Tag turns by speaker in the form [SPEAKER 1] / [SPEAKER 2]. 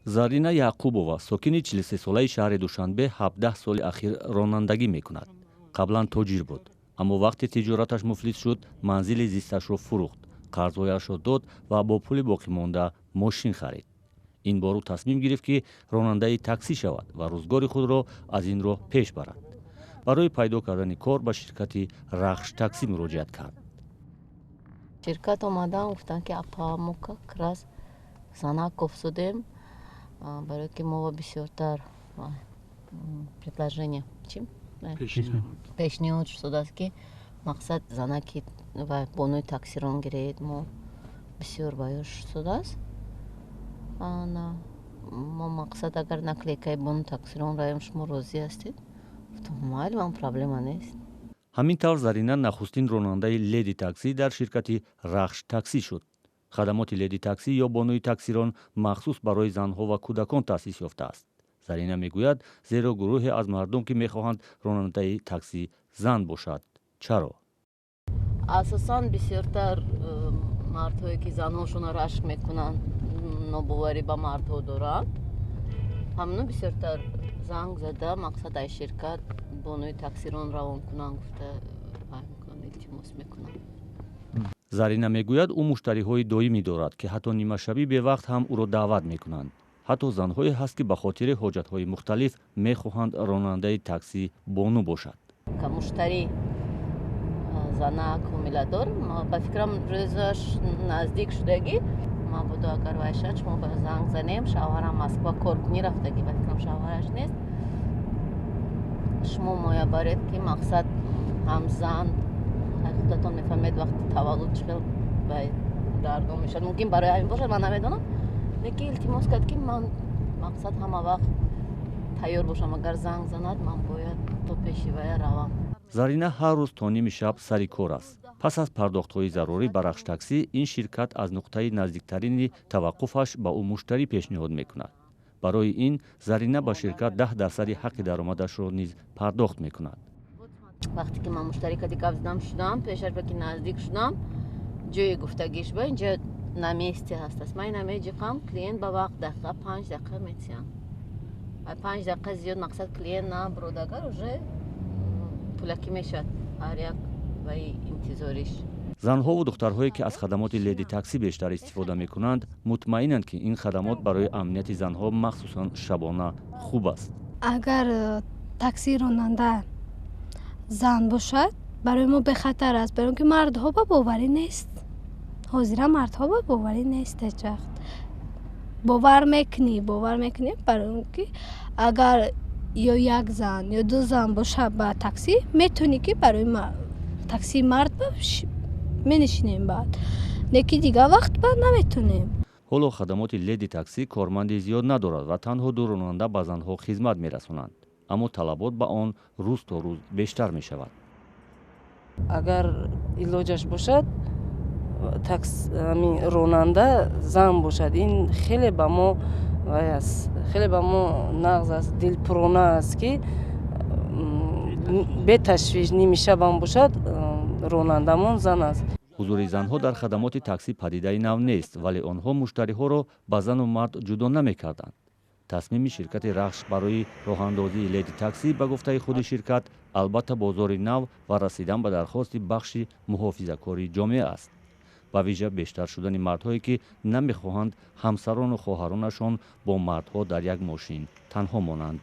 [SPEAKER 1] зарина яъқубова сокини 43 солаи шаҳри Душанбе 17 соли ахир ронандагӣ мекунад. қаблан тоҷир буд, аммо вақте тиҷораташ муфлис шуд, манзили зисташро фурӯхт, қарзҳояшро дод ва бо пули боқимонда мошин харид. ин бор ӯ тасмим гирифт ки ронандаи таксӣ шавад ва рӯзгори худро аз ин роҳ пеш барад. барои пайдо кардани кор ба ширкати Рахш таксӣ муроҷиат кард.
[SPEAKER 2] Ширкат омадан гуфтанд ки апа крас занак офсудем, барое ки мо бисёртар предложение пешниҳод шудааст ки мақсад занаки ва бонуи таксирон гиред мо бисёр баёш шудааст. мо мақсад агар наклейкаи бонуи таксирон раём шумо розӣ ҳастед? Гуфтам майли, ман проблема нест.
[SPEAKER 1] ҳамин тавр Зарина нахустин ронандаи Леди-таксӣ дар ширкати Рахш таксӣ шуд. хадамоти Леди-таксӣ ё бонуи таксирон махсус барои занҳо ва кӯдакон таъсис ёфтааст. Зарина мегӯяд, зеро гурӯҳе аз мардум ки мехоҳанд ронандаи таксӣ зан бошад. Чаро?
[SPEAKER 2] Асосан бисёртар мардҳое ки занҳошонро рашк мекунанд, нобоварӣ ба мардҳо доранд, ҳамно бисёртар занг зада мақсад ай ширкат бонуи таксирон равон кунанд гуфта илтимос мекунанд.
[SPEAKER 1] Зарина мегӯяд, ӯ муштариҳои доимӣ дорад ки ҳатто нимашабӣ бевақт ҳам ӯро даъват мекунанд. ҳатто занҳое ҳаст ки ба хотири ҳоҷатҳои мухталиф мехоҳанд ронандаи таксӣ бону бошад.
[SPEAKER 2] Ка муштарӣ занак ҳомиладор, ба фикрам рӯзаш наздик шудагӣ мабодо агар вайшад шумо ба занг занем, шавҳарам Москва коркунӣ рафтагӣ, ба фикрам шавҳараш нест, шумо моя баред ки мақсад ҳам зан худатон мефаҳмед вақти таваллуд чӣ хел дардон мешавад. Мумкин барои ҳамин бошад, ман намедонам. Лекин илтимос кард ки ман мақсад ҳама вақт тайёр бошам, агар занг занад ман бояд то пеши вая равам.
[SPEAKER 1] Зарина ҳар рӯз то ними шаб сари кор аст. пас аз пардохтҳои зарурӣ ба Рахш таксӣ, ин ширкат аз нуқтаи наздиктарини таваққуфаш ба ӯ муштарӣ пешниҳод мекунад. барои ин Зарина ба ширкат 10% ҳаққи даромадашро низ пардохт мекунад.
[SPEAKER 2] вақте ки ман муштари кади гап шудам, пешаш ба ки наздик шудам, ҷои гуфтагиш ба инҷа на месте ҳастаст. ман намеҷиқам, клиент ба вақт дақиқа 5 дақиқа метиям. 5 дақиқа зиёд мақсад клиент на буродагар уже пулакӣ мешавад ҳар як ваи интизориш.
[SPEAKER 1] занҳову духтарҳое ки аз хадамоти Леди-таксӣ бештар истифода мекунанд, мутмаинанд ки ин хадамот барои амнияти занҳо махсусан шабона хуб аст.
[SPEAKER 3] агар такси ронанда зан бошад, барои мо бехатар аст, барои ки мардҳо ба боварӣ нест. ҳозира мардҳо ба боварӣ нест ҳеҷ вақт. бовар мекунӣ, барои ки агар ё як зан ё ду зан бошад ба таксӣ, метавонӣ ки барои таксии мард менишинем баъд. лекин дигар вақт ба наметавонем.
[SPEAKER 1] ҳоло хадамоти Леди-таксӣ корманди зиёд надорад ва танҳо ду ронанда ба занҳо хизмат мерасонанд. аммо талабот ба он рӯз то рӯз бештар мешавад.
[SPEAKER 4] агар илоҷаш бошад, ронанда зан бошад, ин хеле ба мо хеле ба мо нағз аст, дилпурона аст ки беташвиш ними шабам бошад, ронандамон зан аст.
[SPEAKER 1] ҳузури занҳо дар хадамоти таксӣ падидаи нав нест, вале онҳо муштариҳоро ба зану мард ҷудо намекарданд. тасмими ширкати Рахш барои роҳандозии Леди-таксӣ ба гуфтаи худи ширкат албатта бозори нав ва расидан ба дархости бахши муҳофизакори ҷомеа аст. ба виҷа бештар шудани мардҳое ки намехоҳанд ҳамсарону хоҳаронашон бо мардҳо дар як мошин танҳо монанд.